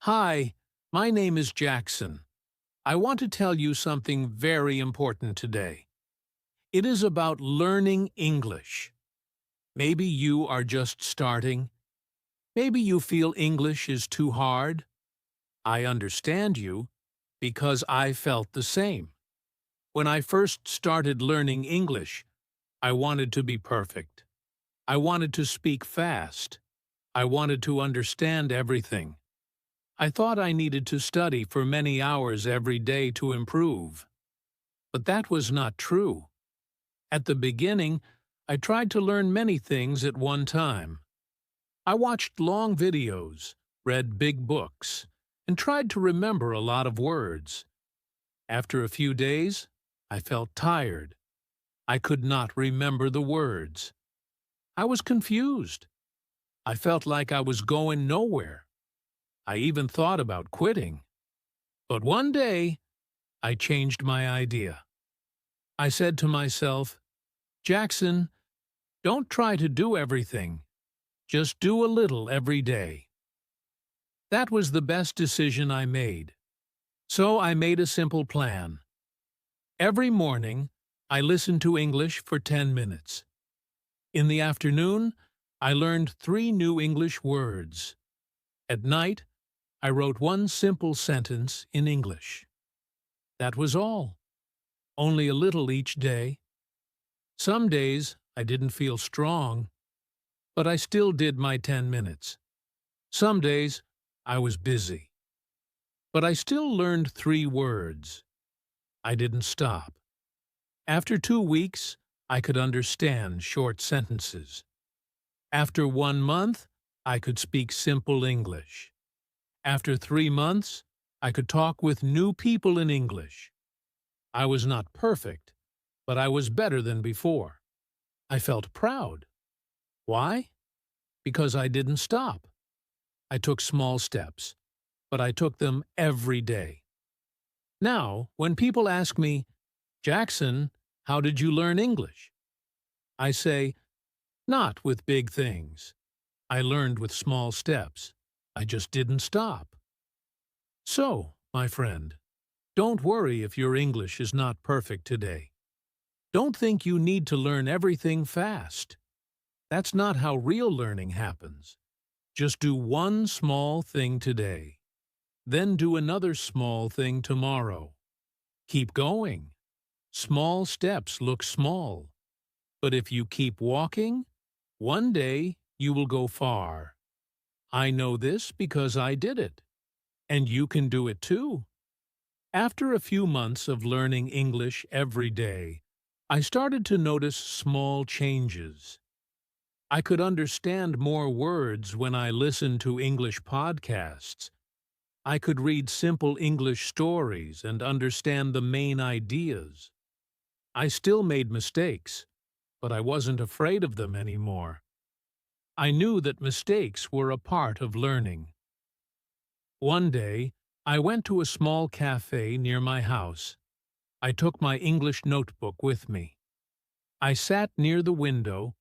Hi, my name is Jackson. I want to tell you something very important today. It is about learning English. Maybe you are just starting. Maybe you feel English is too hard. I understand you because I felt the same. When I first started learning English, I wanted to be perfect. I wanted to speak fast. I wanted to understand everything. I thought I needed to study for many hours every day to improve. But that was not true. At the beginning, I tried to learn many things at one time. I watched long videos, read big books, and tried to remember a lot of words. After a few days, I felt tired. I could not remember the words. I was confused. I felt like I was going nowhere. I even thought about quitting. But one day, I changed my idea. I said to myself, Jackson, don't try to do everything. Just do a little every day. That was the best decision I made. So I made a simple plan. Every morning, I listened to English for 10 minutes. In the afternoon, I learned 3 new English words. At night, I wrote one simple sentence in English. That was all. Only a little each day. Some days I didn't feel strong, but I still did my 10 minutes. Some days I was busy, but I still learned 3 words. I didn't stop. After 2 weeks, I could understand short sentences. After 1 month, I could speak simple English. After 3 months, I could talk with new people in English. I was not perfect, but I was better than before. I felt proud. Why? Because I didn't stop. I took small steps, but I took them every day. Now, when people ask me, Jackson, how did you learn English? I say, not with big things. I learned with small steps. I just didn't stop. So, my friend, don't worry if your English is not perfect today. Don't think you need to learn everything fast. That's not how real learning happens. Just do one small thing today. Then do another small thing tomorrow. Keep going. Small steps look small. But if you keep walking, one day you will go far. I know this because I did it. And you can do it too. After a few months of learning English every day, I started to notice small changes. I could understand more words when I listened to English podcasts. I could read simple English stories and understand the main ideas. I still made mistakes, but I wasn't afraid of them anymore. I knew that mistakes were a part of learning. One day, I went to a small cafe near my house. I took my English notebook with me. I sat near the window,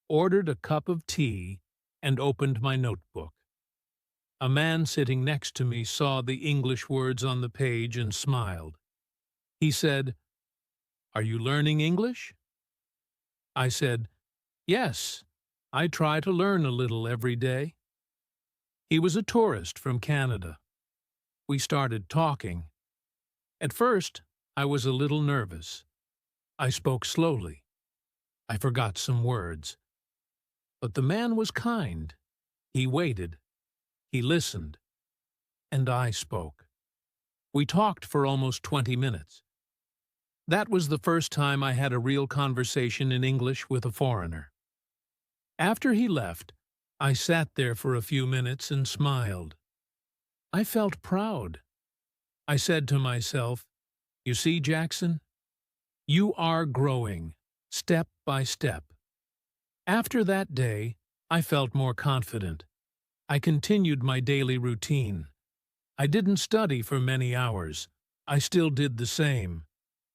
ordered a cup of tea, and opened my notebook. A man sitting next to me saw the English words on the page and smiled. He said, "Are you learning English?" I said, "Yes, I try to learn a little every day." He was a tourist from Canada. We started talking. At first, I was a little nervous. I spoke slowly. I forgot some words. But the man was kind. He waited. He listened. And I spoke. We talked for almost 20 minutes. That was the first time I had a real conversation in English with a foreigner. After he left, I sat there for a few minutes and smiled. I felt proud. I said to myself, "You see, Jackson, you are growing, step by step." After that day, I felt more confident. I continued my daily routine. I didn't study for many hours. I still did the same.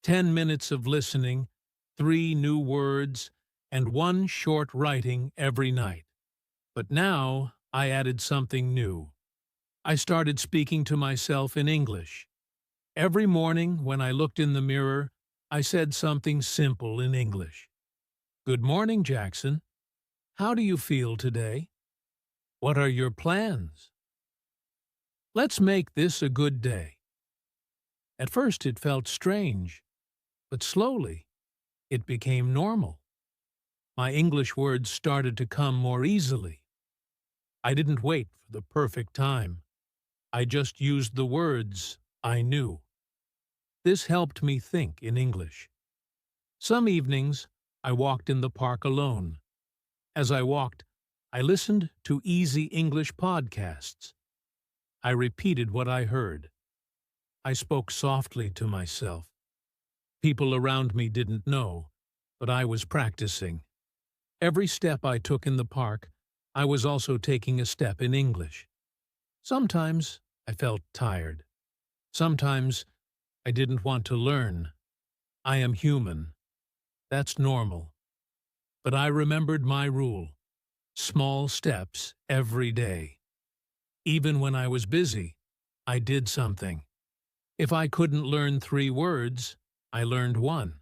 10 minutes of listening, 3 new words, and 1 short writing every night. But now I added something new. I started speaking to myself in English. Every morning when I looked in the mirror, I said something simple in English. Good morning, Jackson. How do you feel today? What are your plans? Let's make this a good day. At first it felt strange, but slowly it became normal. My English words started to come more easily. I didn't wait for the perfect time. I just used the words I knew. This helped me think in English. Some evenings, I walked in the park alone. As I walked, I listened to easy English podcasts. I repeated what I heard. I spoke softly to myself. People around me didn't know, but I was practicing. Every step I took in the park, I was also taking a step in English. Sometimes I felt tired. Sometimes I didn't want to learn. I am human. That's normal. But I remembered my rule. Small steps every day. Even when I was busy, I did something. If I couldn't learn 3 words, I learned 1.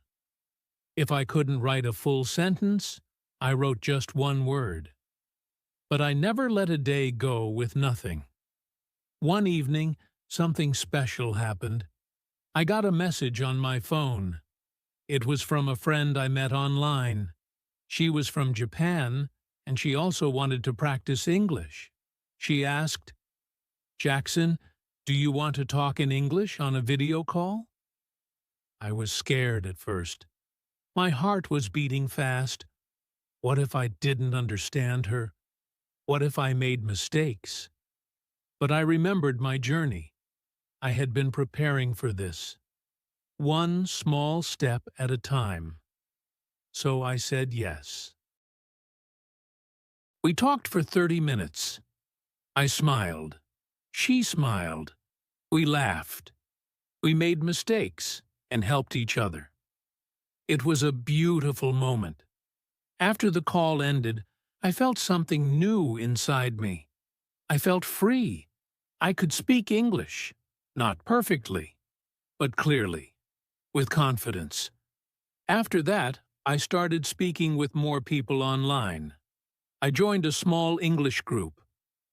If I couldn't write a full sentence, I wrote just 1 word. But I never let a day go with nothing. One evening, something special happened. I got a message on my phone. It was from a friend I met online. She was from Japan, and she also wanted to practice English. She asked, "Jackson, do you want to talk in English on a video call?" I was scared at first. My heart was beating fast. What if I didn't understand her? What if I made mistakes? But I remembered my journey. I had been preparing for this. One small step at a time. So I said yes. We talked for 30 minutes. I smiled. She smiled. We laughed. We made mistakes and helped each other. It was a beautiful moment. After the call ended, I felt something new inside me. I felt free. I could speak English, not perfectly, but clearly, with confidence. After that, I started speaking with more people online. I joined a small English group.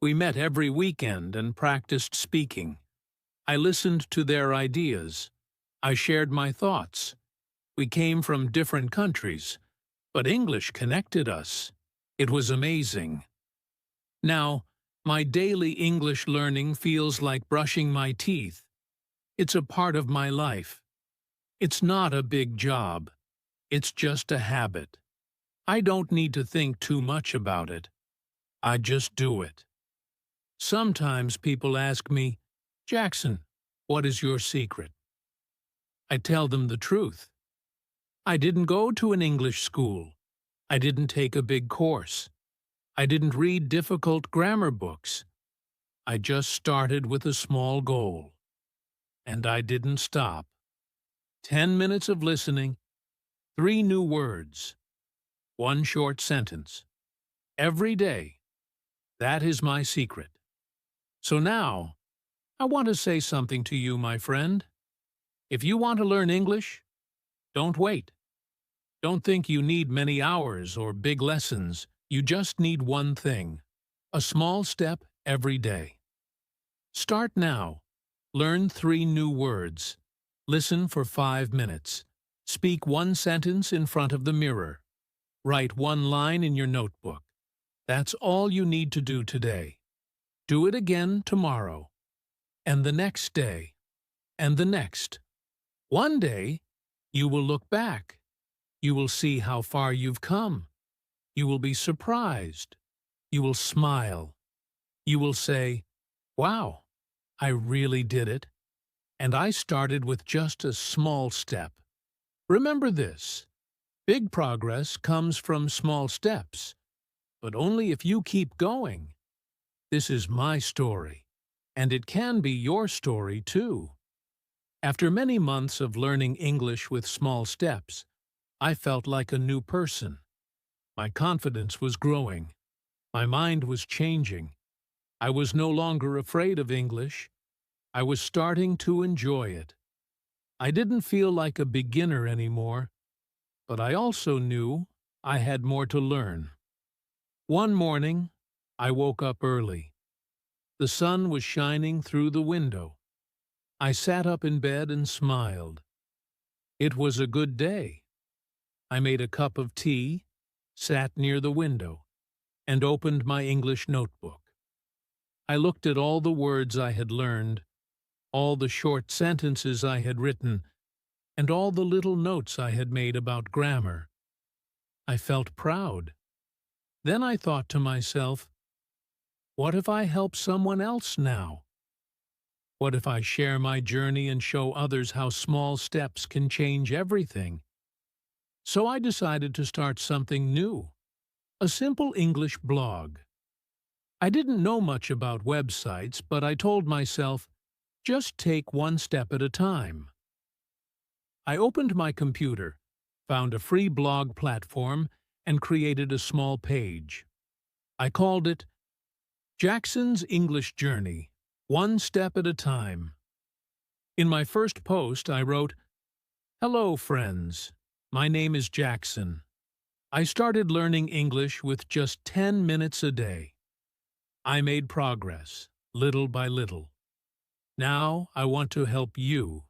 We met every weekend and practiced speaking. I listened to their ideas. I shared my thoughts. We came from different countries, but English connected us. It was amazing. Now, my daily English learning feels like brushing my teeth. It's a part of my life. It's not a big job. It's just a habit. I don't need to think too much about it. I just do it. Sometimes people ask me, "Jackson, what is your secret?" I tell them the truth. I didn't go to an English school. I didn't take a big course. I didn't read difficult grammar books. I just started with a small goal. And I didn't stop. 10 minutes of listening, 3 new words, 1 short sentence. Every day. That is my secret. So now, I want to say something to you, my friend. If you want to learn English, don't wait. Don't think you need many hours or big lessons. You just need one thing. A small step every day. Start now. Learn 3 new words. Listen for 5 minutes. Speak 1 sentence in front of the mirror. Write 1 line in your notebook. That's all you need to do today. Do it again tomorrow. And the next day. And the next. One day, you will look back. You will see how far you've come. You will be surprised. You will smile. You will say, "Wow, I really did it. And I started with just a small step." Remember this. Big progress comes from small steps, but only if you keep going. This is my story, and it can be your story too. After many months of learning English with small steps, I felt like a new person. My confidence was growing. My mind was changing. I was no longer afraid of English. I was starting to enjoy it. I didn't feel like a beginner anymore, but I also knew I had more to learn. One morning, I woke up early. The sun was shining through the window. I sat up in bed and smiled. It was a good day. I made a cup of tea, sat near the window, and opened my English notebook. I looked at all the words I had learned, all the short sentences I had written, and all the little notes I had made about grammar. I felt proud. Then I thought to myself, what if I help someone else now? What if I share my journey and show others how small steps can change everything? So I decided to start something new, a simple English blog. I didn't know much about websites, but I told myself, just take one step at a time. I opened my computer, found a free blog platform, and created a small page. I called it Jackson's English Journey, One Step at a Time. In my first post, I wrote, "Hello, friends. My name is Jackson. I started learning English with just 10 minutes a day. I made progress, little by little. Now I want to help you.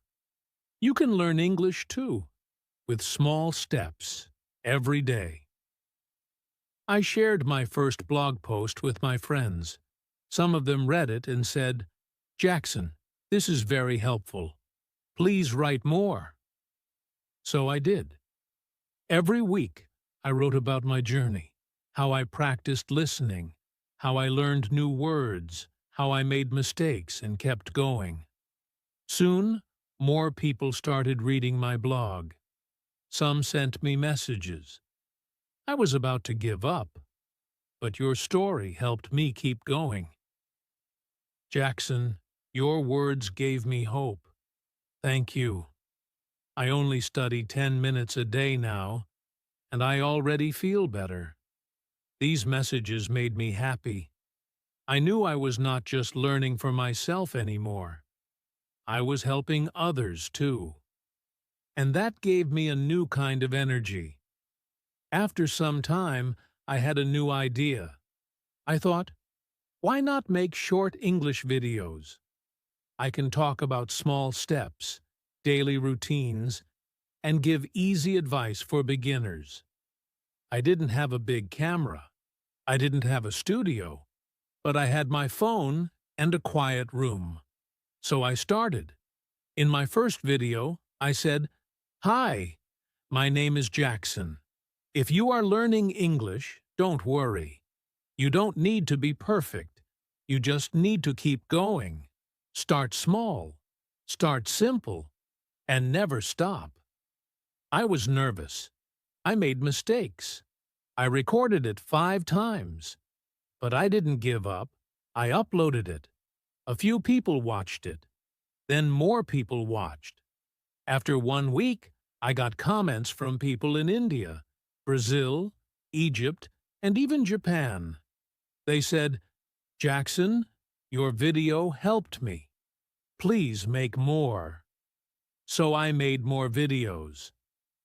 You can learn English too, with small steps, every day." I shared my first blog post with my friends. Some of them read it and said, "Jackson, this is very helpful. Please write more." So I did. Every week, I wrote about my journey, how I practiced listening, how I learned new words, how I made mistakes and kept going. Soon, more people started reading my blog. Some sent me messages. I was about to give up, but your story helped me keep going. Jackson, your words gave me hope. Thank you. I only study 10 minutes a day now, and I already feel better. These messages made me happy. I knew I was not just learning for myself anymore. I was helping others too. And that gave me a new kind of energy. After some time, I had a new idea. I thought, why not make short English videos? I can talk about small steps, daily routines, and give easy advice for beginners. I didn't have a big camera. I didn't have a studio, but I had my phone and a quiet room. So I started. In my first video, I said, "Hi, my name is Jackson. If you are learning English, don't worry. You don't need to be perfect. You just need to keep going. Start small, start simple, and never stop." I was nervous. I made mistakes. I recorded it 5 times. But I didn't give up. I uploaded it. A few people watched it. Then more people watched. After 1 week, I got comments from people in India, Brazil, Egypt, and even Japan. They said, "Jackson, your video helped me. Please make more." So I made more videos.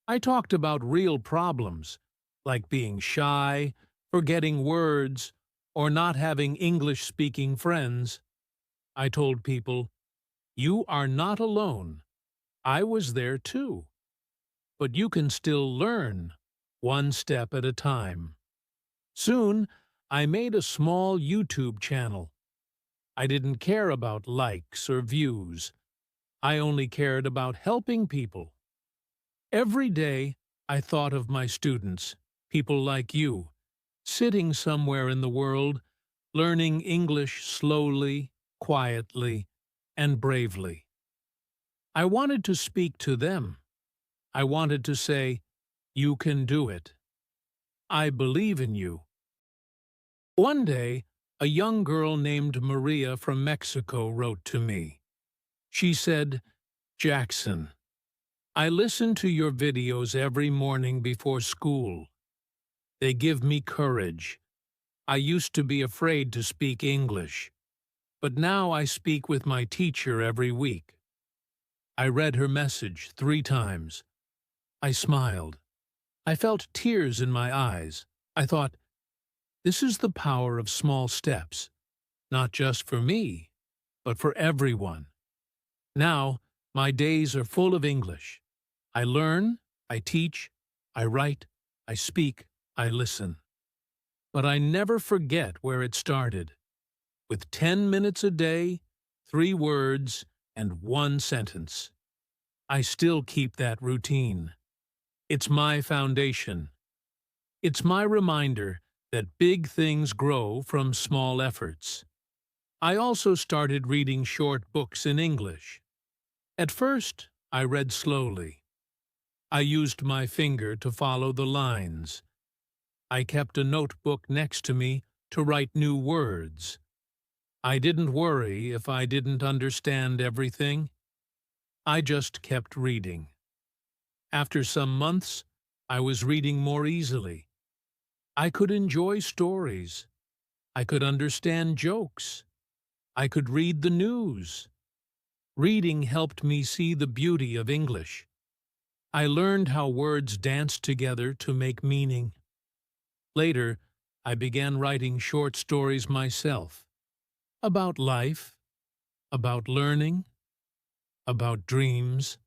I talked about real problems, like being shy, forgetting words, or not having English-speaking friends. I told people, you are not alone. I was there too. But you can still learn, one step at a time. Soon, I made a small YouTube channel. I didn't care about likes or views. I only cared about helping people. Every day, I thought of my students, people like you, sitting somewhere in the world, learning English slowly, quietly, and bravely. I wanted to speak to them. I wanted to say, you can do it. I believe in you. One day, a young girl named Maria from Mexico wrote to me. She said, "Jackson, I listen to your videos every morning before school. They give me courage. I used to be afraid to speak English, but now I speak with my teacher every week. I read her message 3 times. I smiled. I felt tears in my eyes. I thought, this is the power of small steps, not just for me, but for everyone. Now, my days are full of English. I learn, I teach, I write, I speak, I listen. But I never forget where it started. With 10 minutes a day, 3 words, and 1 sentence. I still keep that routine. It's my foundation. It's my reminder that big things grow from small efforts. I also started reading short books in English. At first, I read slowly. I used my finger to follow the lines. I kept a notebook next to me to write new words. I didn't worry if I didn't understand everything. I just kept reading. After some months, I was reading more easily. I could enjoy stories. I could understand jokes. I could read the news. Reading helped me see the beauty of English. I learned how words dance together to make meaning. Later, I began writing short stories myself. About life, about learning, about dreams.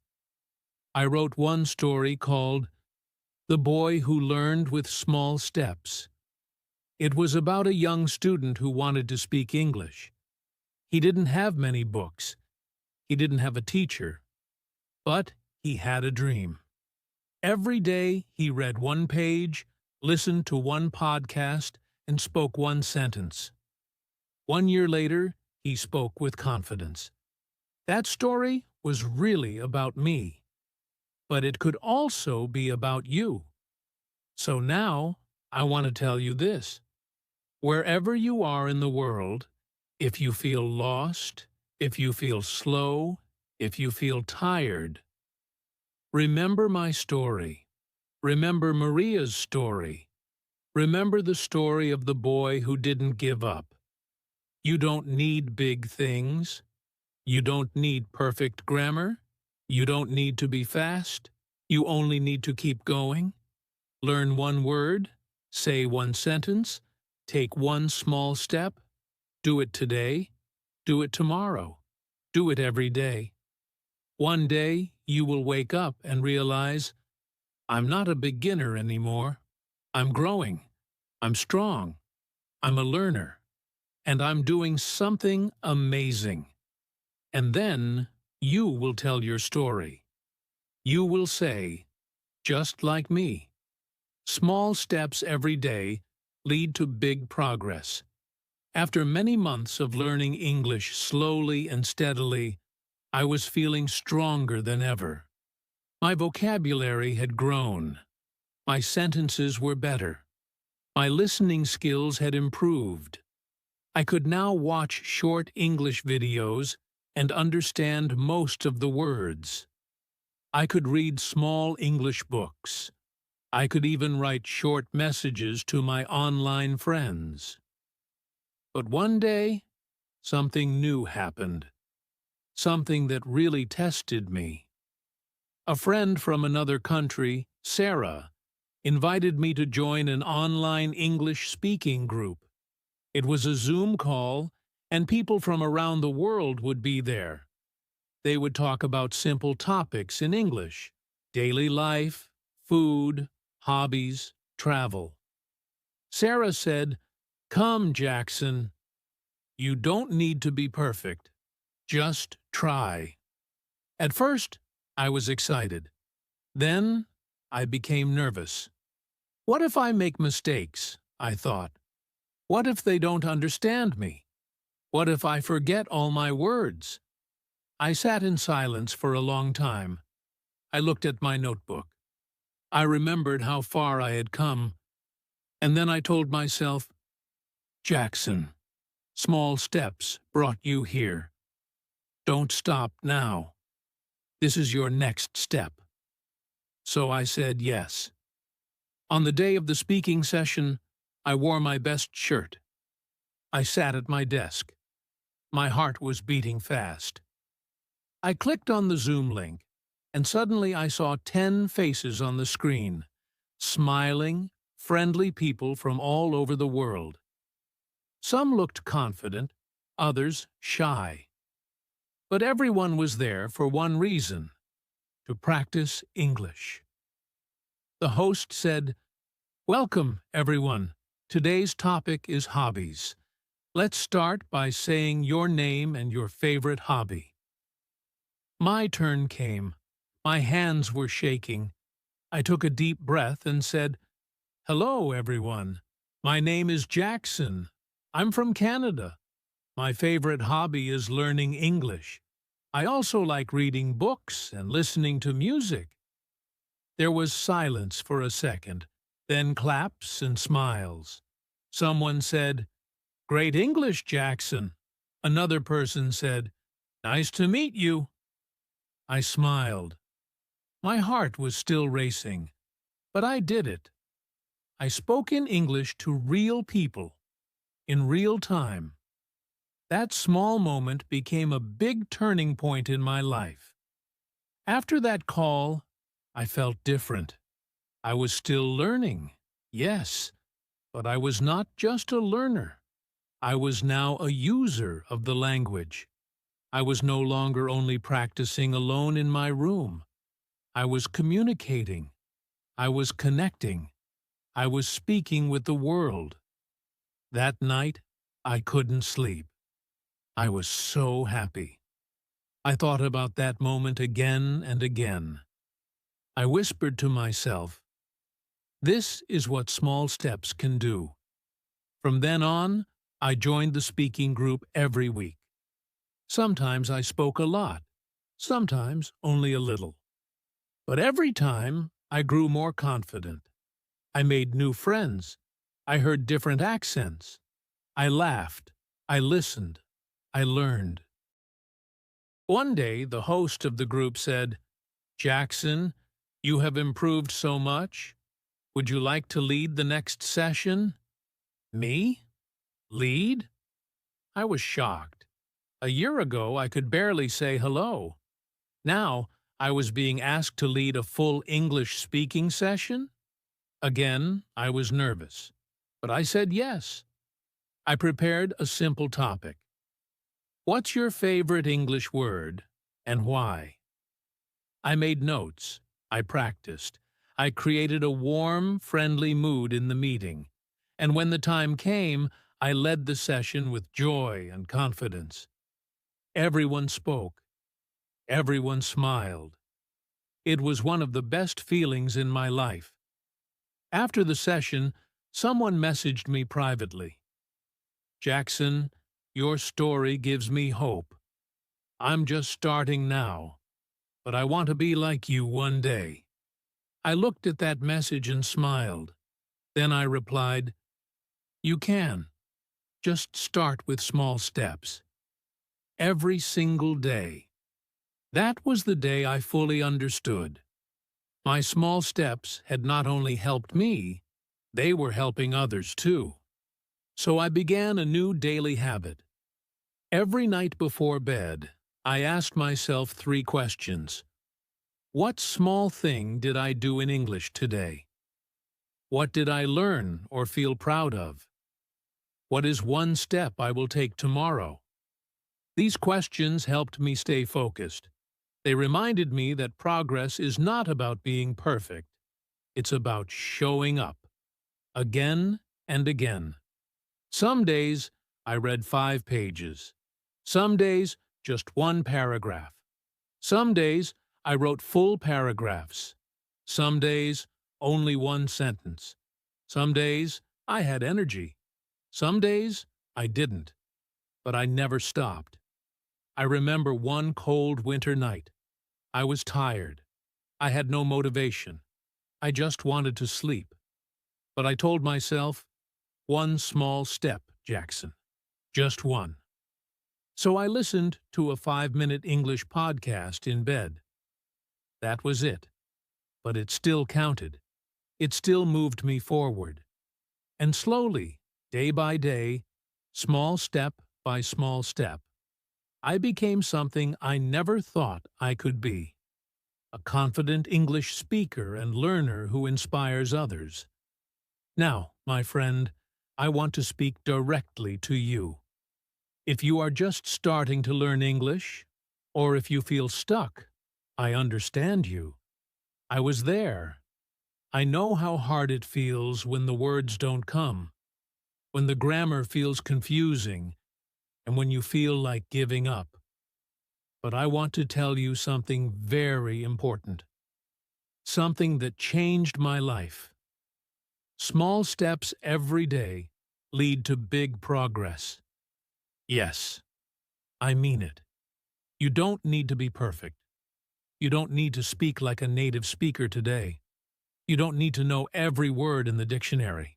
I wrote one story called The Boy Who Learned with Small Steps. It was about a young student who wanted to speak English. He didn't have many books. He didn't have a teacher. But he had a dream. Every day he read 1 page, listened to 1 podcast, and spoke 1 sentence. 1 year later, he spoke with confidence. That story was really about me. But it could also be about you. So now, I want to tell you this. Wherever you are in the world, if you feel lost, if you feel slow, if you feel tired, remember my story. Remember Maria's story. Remember the story of the boy who didn't give up. You don't need big things. You don't need perfect grammar. You don't need to be fast. You only need to keep going. Learn 1 word. Say 1 sentence. Take 1 small step. Do it today. Do it tomorrow. Do it every day. One day, you will wake up and realize, I'm not a beginner anymore. I'm growing. I'm strong. I'm a learner. And I'm doing something amazing. And then, you will tell your story. You will say, just like me, small steps every day lead to big progress. After many months of learning English slowly and steadily, I was feeling stronger than ever. My vocabulary had grown. My sentences were better. My listening skills had improved. I could now watch short English videos and understand most of the words. I could read small English books. I could even write short messages to my online friends. But one day, something new happened. Something that really tested me. A friend from another country, Sarah, invited me to join an online English speaking group. It was a Zoom call, and people from around the world would be there. They would talk about simple topics in English: daily life, food, hobbies, travel. Sarah said, "Come, Jackson. You don't need to be perfect. Just try." At first, I was excited. Then, I became nervous. What if I make mistakes? I thought. What if they don't understand me? What if I forget all my words? I sat in silence for a long time. I looked at my notebook. I remembered how far I had come. And then I told myself, Jackson, small steps brought you here. Don't stop now. This is your next step. So I said yes. On the day of the speaking session, I wore my best shirt. I sat at my desk. My heart was beating fast. I clicked on the Zoom link, and suddenly I saw 10 faces on the screen, smiling, friendly people from all over the world. Some looked confident, others shy. But everyone was there for one reason: to practice English. The host said, "Welcome, everyone. Today's topic is hobbies. Let's start by saying your name and your favorite hobby." My turn came. My hands were shaking. I took a deep breath and said, "Hello, everyone. My name is Jackson. I'm from Canada. My favorite hobby is learning English. I also like reading books and listening to music." There was silence for a second, then claps and smiles. Someone said, "Great English, Jackson." Another person said, "Nice to meet you." I smiled. My heart was still racing, but I did it. I spoke in English to real people, in real time. That small moment became a big turning point in my life. After that call, I felt different. I was still learning, yes, but I was not just a learner. I was now a user of the language. I was no longer only practicing alone in my room. I was communicating. I was connecting. I was speaking with the world. That night, I couldn't sleep. I was so happy. I thought about that moment again and again. I whispered to myself, "This is what small steps can do." From then on, I joined the speaking group every week. Sometimes I spoke a lot, sometimes only a little. But every time, I grew more confident. I made new friends. I heard different accents. I laughed. I listened. I learned. One day, the host of the group said, "Jackson, you have improved so much. Would you like to lead the next session?" Me? Lead? I was shocked. A year ago, I could barely say hello. Now, I was being asked to lead a full English speaking session? Again, I was nervous, but I said yes. I prepared a simple topic. What's your favorite English word, and why? I made notes. I practiced. I created a warm, friendly mood in the meeting. And when the time came, I led the session with joy and confidence. Everyone spoke. Everyone smiled. It was one of the best feelings in my life. After the session, someone messaged me privately. "Jackson, your story gives me hope. I'm just starting now, but I want to be like you one day." I looked at that message and smiled. Then I replied, "You can. Just start with small steps. Every single day." That was the day I fully understood. My small steps had not only helped me, they were helping others too. So I began a new daily habit. Every night before bed, I asked myself 3 questions. What small thing did I do in English today? What did I learn or feel proud of? What is one step I will take tomorrow? These questions helped me stay focused. They reminded me that progress is not about being perfect. It's about showing up, again and again. Some days, I read 5 pages. Some days, just 1 paragraph. Some days, I wrote full paragraphs. Some days, only 1 sentence. Some days, I had energy. Some days, I didn't. But I never stopped. I remember one cold winter night. I was tired. I had no motivation. I just wanted to sleep. But I told myself, one small step, Jackson. Just one. So I listened to a 5-minute English podcast in bed. That was it. But it still counted. It still moved me forward. And slowly, day by day, small step by small step, I became something I never thought I could be. A confident English speaker and learner who inspires others. Now, my friend, I want to speak directly to you. If you are just starting to learn English, or if you feel stuck, I understand you. I was there. I know how hard it feels when the words don't come, when the grammar feels confusing, and when you feel like giving up. But I want to tell you something very important. Something that changed my life. Small steps every day lead to big progress. Yes, I mean it. You don't need to be perfect. You don't need to speak like a native speaker today. You don't need to know every word in the dictionary.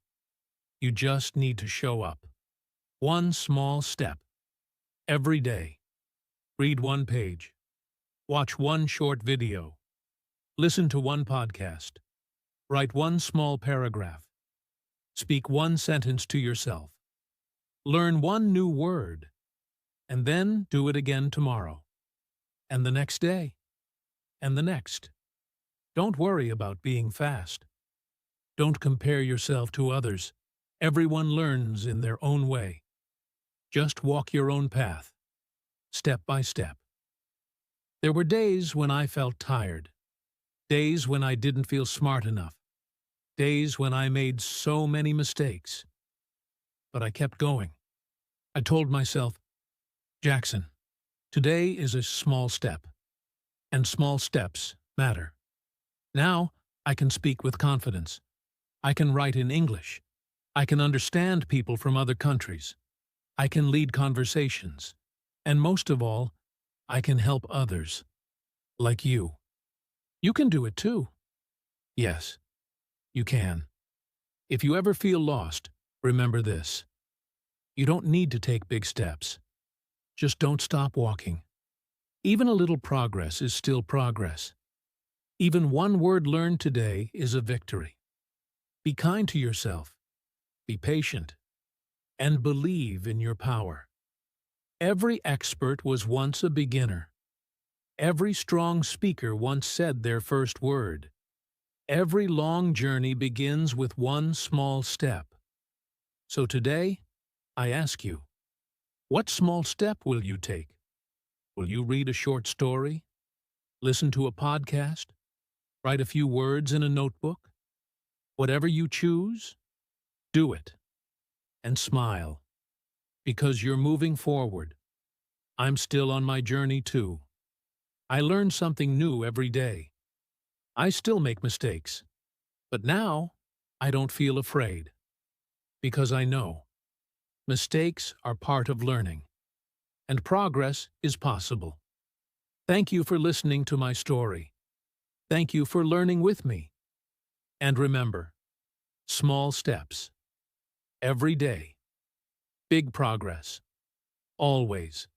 You just need to show up. One small step. Every day. Read one page. Watch one short video. Listen to one podcast. Write one small paragraph. Speak one sentence to yourself. Learn one new word. And then do it again tomorrow. And the next day. And the next. Don't worry about being fast. Don't compare yourself to others. Everyone learns in their own way. Just walk your own path, step by step. There were days when I felt tired, days when I didn't feel smart enough, days when I made so many mistakes. But I kept going. I told myself, Jackson, today is a small step, and small steps matter. Now I can speak with confidence. I can write in English. I can understand people from other countries. I can lead conversations. And most of all, I can help others. Like you. You can do it too. Yes, you can. If you ever feel lost, remember this. You don't need to take big steps. Just don't stop walking. Even a little progress is still progress. Even one word learned today is a victory. Be kind to yourself. Be patient. And believe in your power. Every expert was once a beginner. Every strong speaker once said their first word. Every long journey begins with one small step. So today, I ask you, what small step will you take? Will you read a short story? Listen to a podcast? Write a few words in a notebook? Whatever you choose, do it. And smile. Because you're moving forward. I'm still on my journey too. I learn something new every day. I still make mistakes. But now, I don't feel afraid. Because I know. Mistakes are part of learning. And progress is possible. Thank you for listening to my story. Thank you for learning with me. And remember, small steps. Every day. Big progress. Always.